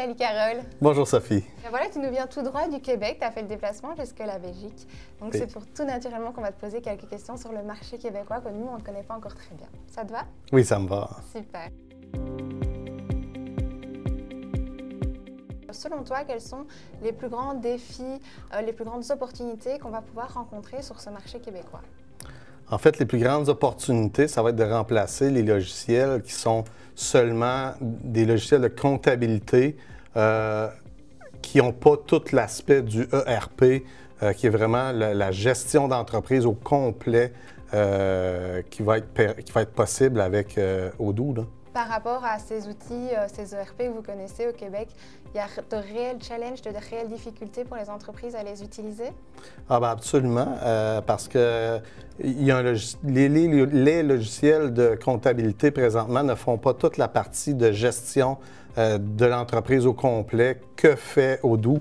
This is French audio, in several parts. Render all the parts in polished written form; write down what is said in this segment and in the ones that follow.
Salut Carole. Bonjour Sophie. Et voilà, tu nous viens tout droit du Québec, tu as fait le déplacement jusque la Belgique. Donc c'est pour tout naturellement qu'on va te poser quelques questions sur le marché québécois que nous, on ne connaît pas encore très bien. Ça te va? Oui, ça me va. Super. Selon toi, quels sont les plus grands défis, les plus grandes opportunités qu'on va pouvoir rencontrer sur ce marché québécois? En fait, les plus grandes opportunités, ça va être de remplacer les logiciels qui sont seulement des logiciels de comptabilité qui n'ont pas tout l'aspect du ERP, qui est vraiment la gestion d'entreprise au complet qui va être possible avec Odoo, là. Par rapport à ces outils, ces ERP que vous connaissez au Québec, il y a de réels challenges, de réelles difficultés pour les entreprises à les utiliser? Ah ben absolument, parce que il y a les logiciels de comptabilité présentement ne font pas toute la partie de gestion de l'entreprise au complet que fait Odoo.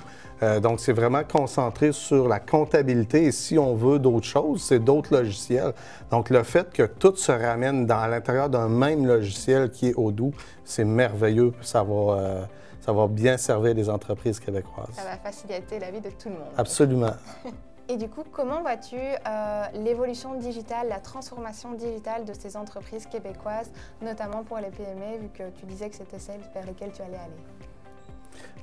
Donc, c'est vraiment concentré sur la comptabilité et si on veut d'autres choses, c'est d'autres logiciels. Donc, le fait que tout se ramène à l'intérieur d'un même logiciel qui est Odoo, c'est merveilleux. Ça va bien servir les entreprises québécoises. Ça va faciliter la vie de tout le monde. Absolument. Et du coup, comment vois-tu l'évolution digitale, la transformation digitale de ces entreprises québécoises, notamment pour les PME, vu que tu disais que c'était celles vers lesquelles tu allais aller?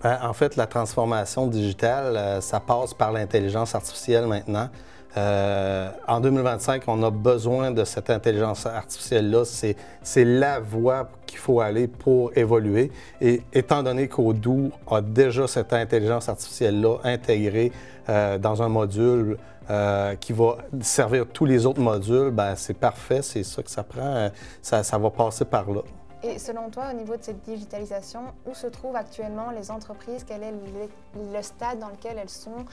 Bien, en fait, la transformation digitale, ça passe par l'intelligence artificielle maintenant. En 2025, on a besoin de cette intelligence artificielle-là. C'est la voie qu'il faut aller pour évoluer. Et étant donné qu'Odoo a déjà cette intelligence artificielle-là intégrée dans un module qui va servir tous les autres modules, bien, c'est parfait, c'est ça que ça prend. Ça va passer par là. Et selon toi, au niveau de cette digitalisation, où se trouvent actuellement les entreprises? Quel est le stade dans lequel elles sont?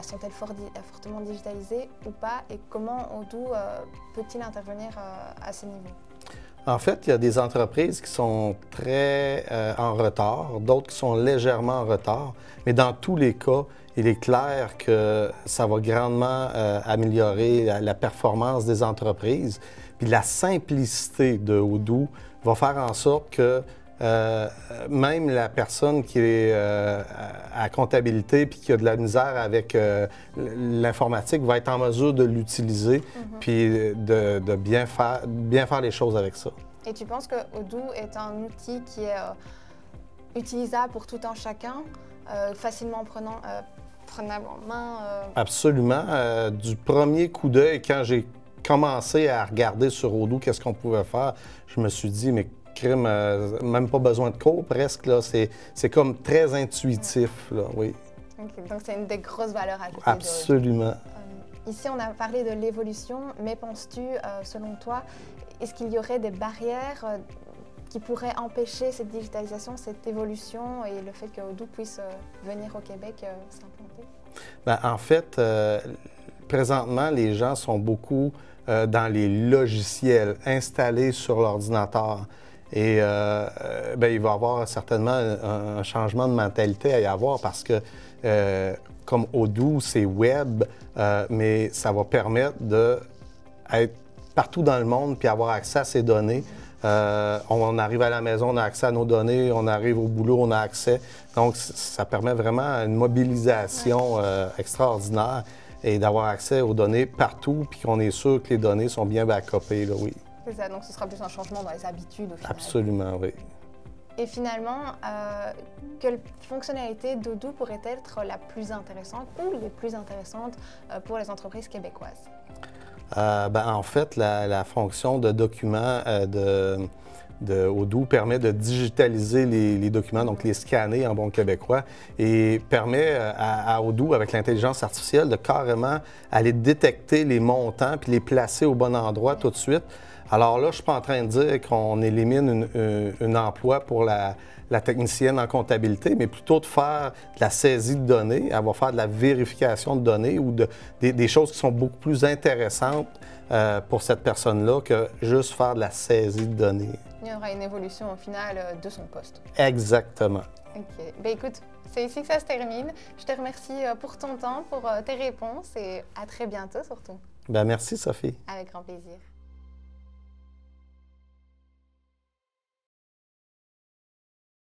Sont-elles fortement digitalisées ou pas? Et comment Odoo peut-il intervenir à ce niveau? En fait, il y a des entreprises qui sont très en retard, d'autres qui sont légèrement en retard, mais dans tous les cas, il est clair que ça va grandement améliorer la performance des entreprises. Puis la simplicité de Odoo va faire en sorte que même la personne qui est à comptabilité puis qui a de la misère avec l'informatique va être en mesure de l'utiliser puis de bien faire les choses avec ça. Et tu penses que Odoo est un outil qui est utilisable pour tout un chacun, facilement prenable en main? Absolument. Du premier coup d'œil, quand j'ai commencé à regarder sur Odoo qu'est-ce qu'on pouvait faire, je me suis dit, mais crime, même pas besoin de cours presque, là. C'est comme très intuitif, là, oui. Okay, donc c'est une des grosses valeurs ajoutées. Absolument. Ici, on a parlé de l'évolution, mais penses-tu, selon toi, est-ce qu'il y aurait des barrières qui pourraient empêcher cette digitalisation, cette évolution et le fait que Odoo puisse venir au Québec s'implanter? Bien, en fait, présentement, les gens sont beaucoup dans les logiciels installés sur l'ordinateur. Et bien, il va y avoir certainement un changement de mentalité à y avoir parce que, comme Odoo, c'est web, mais ça va permettre d'être partout dans le monde puis avoir accès à ces données. On arrive à la maison, on a accès à nos données, on arrive au boulot, on a accès. Donc, ça permet vraiment une mobilisation extraordinaire et d'avoir accès aux données partout puis qu'on est sûr que les données sont bien backupées, là, oui. C'est ça, donc ce sera plus un changement dans les habitudes au final. Absolument, oui. Et finalement, quelle fonctionnalité d'Odoo pourrait être la plus intéressante ou les plus intéressantes pour les entreprises québécoises? En fait, la fonction de document de Odoo permet de digitaliser les documents, donc les scanner en bon québécois, et permet à Odoo, avec l'intelligence artificielle, de carrément aller détecter les montants puis les placer au bon endroit tout de suite. Alors là, je ne suis pas en train de dire qu'on élimine un emploi pour la technicienne en comptabilité, mais plutôt de faire de la saisie de données. Elle va faire de la vérification de données ou des choses qui sont beaucoup plus intéressantes pour cette personne-là que juste faire de la saisie de données. Il y aura une évolution au final de son poste. Exactement. OK. Ben écoute, c'est ici que ça se termine. Je te remercie pour ton temps, pour tes réponses et à très bientôt surtout. Bien, merci Sophie. Avec grand plaisir.